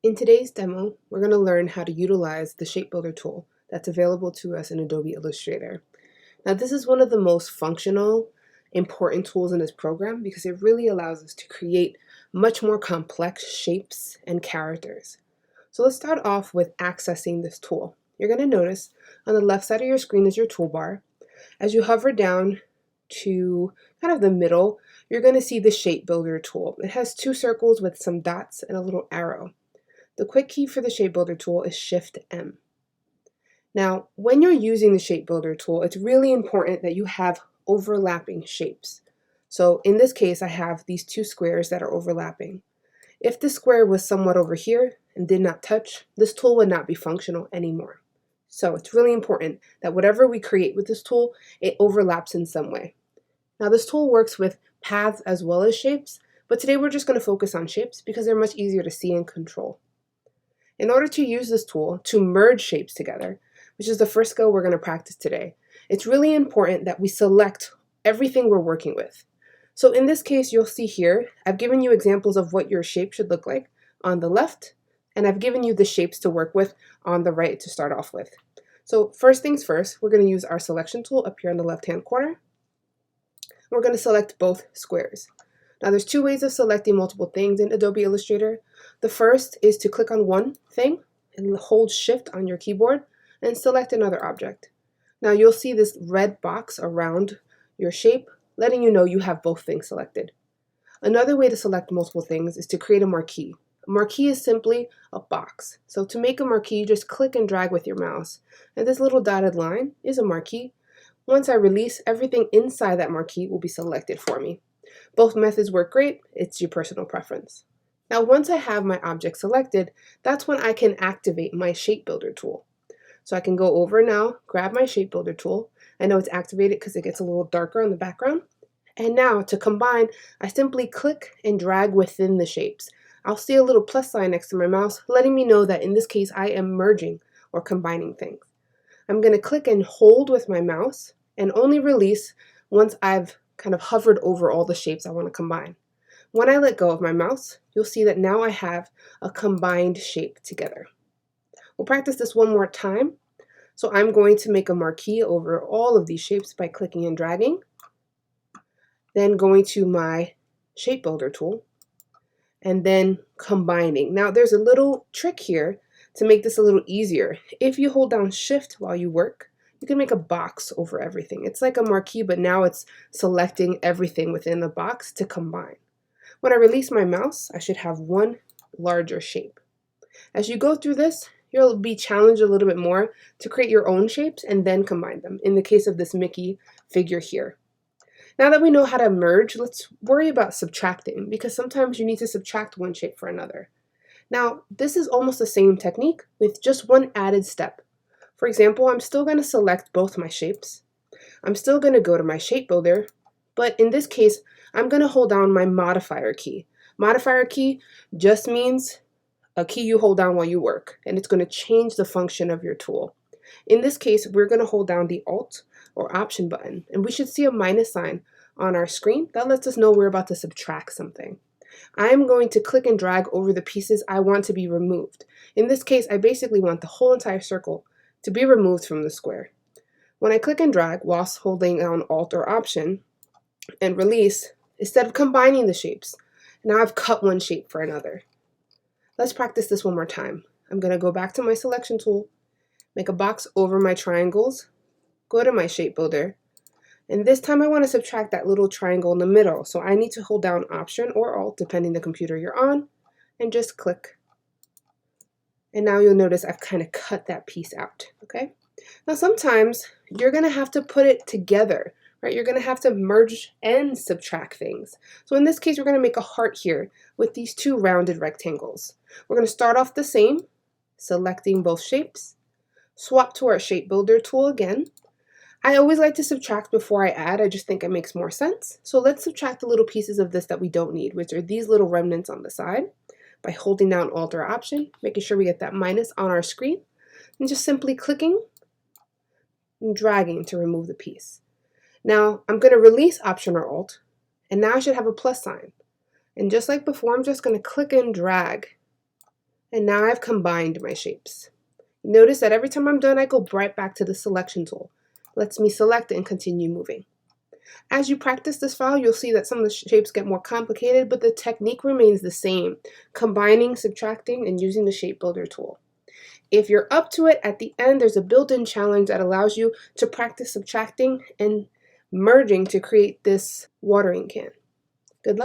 In today's demo, we're going to learn how to utilize the Shape Builder tool that's available to us in Adobe Illustrator. Now, this is one of the most functional, important tools in this program because it really allows us to create much more complex shapes and characters. So let's start off with accessing this tool. You're going to notice on the left side of your screen is your toolbar. As you hover down to kind of the middle, you're going to see the Shape Builder tool. It has two circles with some dots and a little arrow. The quick key for the Shape Builder tool is Shift M. Now, when you're using the Shape Builder tool, it's really important that you have overlapping shapes. So in this case, I have these two squares that are overlapping. If the square was somewhat over here and did not touch, this tool would not be functional anymore. So it's really important that whatever we create with this tool, it overlaps in some way. Now this tool works with paths as well as shapes, but today we're just going to focus on shapes because they're much easier to see and control. In order to use this tool to merge shapes together, which is the first skill we're going to practice today, it's really important that we select everything we're working with. So in this case, you'll see here, I've given you examples of what your shape should look like on the left, and I've given you the shapes to work with on the right to start off with. So first things first, we're going to use our selection tool up here in the left-hand corner. We're going to select both squares. Now there's two ways of selecting multiple things in Adobe Illustrator. The first is to click on one thing and hold Shift on your keyboard and select another object. Now you'll see this red box around your shape letting you know you have both things selected. Another way to select multiple things is to create a marquee. A marquee is simply a box. So to make a marquee, just click and drag with your mouse. And this little dotted line is a marquee. Once I release, everything inside that marquee will be selected for me. Both methods work great, it's your personal preference. Now once I have my object selected, that's when I can activate my Shape Builder tool. So I can go over now, grab my Shape Builder tool. I know it's activated because it gets a little darker on the background. And now to combine, I simply click and drag within the shapes. I'll see a little plus sign next to my mouse, letting me know that in this case I am merging or combining things. I'm going to click and hold with my mouse and only release once I've kind of hovered over all the shapes I want to combine. When I let go of my mouse, you'll see that now I have a combined shape together. We'll practice this one more time. So I'm going to make a marquee over all of these shapes by clicking and dragging. Then going to my Shape Builder tool and then combining. Now there's a little trick here to make this a little easier. If you hold down Shift while you work, you can make a box over everything. It's like a marquee, but now it's selecting everything within the box to combine. When I release my mouse, I should have one larger shape. As you go through this, you'll be challenged a little bit more to create your own shapes and then combine them, in the case of this Mickey figure here. Now that we know how to merge, let's worry about subtracting, because sometimes you need to subtract one shape for another. Now, this is almost the same technique with just one added step. For example, I'm still going to select both my shapes. I'm still going to go to my Shape Builder, but in this case, I'm going to hold down my modifier key. Modifier key just means a key you hold down while you work, and it's going to change the function of your tool. In this case, we're going to hold down the Alt or Option button, and we should see a minus sign on our screen. That lets us know we're about to subtract something. I'm going to click and drag over the pieces I want to be removed. In this case, I basically want the whole entire circle to be removed from the square. When I click and drag whilst holding down Alt or Option and release, instead of combining the shapes, now I've cut one shape for another. Let's practice this one more time. I'm going to go back to my selection tool, make a box over my triangles, go to my Shape Builder, and this time I want to subtract that little triangle in the middle. So I need to hold down Option or Alt, depending the computer you're on, and just click. And now you'll notice I've kind of cut that piece out, okay? Now sometimes you're going to have to put it together, right? You're going to have to merge and subtract things. So in this case, we're going to make a heart here with these two rounded rectangles. We're going to start off the same, selecting both shapes, swap to our Shape Builder tool again. I always like to subtract before I add. I just think it makes more sense. So let's subtract the little pieces of this that we don't need, which are these little remnants on the side, by holding down Alt or Option, making sure we get that minus on our screen, and just simply clicking and dragging to remove the piece. Now I'm going to release Option or Alt, and now I should have a plus sign. And just like before, I'm just going to click and drag And now I've combined my shapes. Notice that every time I'm done, I go right back to the selection tool. Lets me select and continue moving. As you practice this file, you'll see that some of the shapes get more complicated, but the technique remains the same, combining, subtracting, and using the shape builder tool. If you're up to it, at the end, there's a built-in challenge that allows you to practice subtracting and merging to create this watering can. Good luck.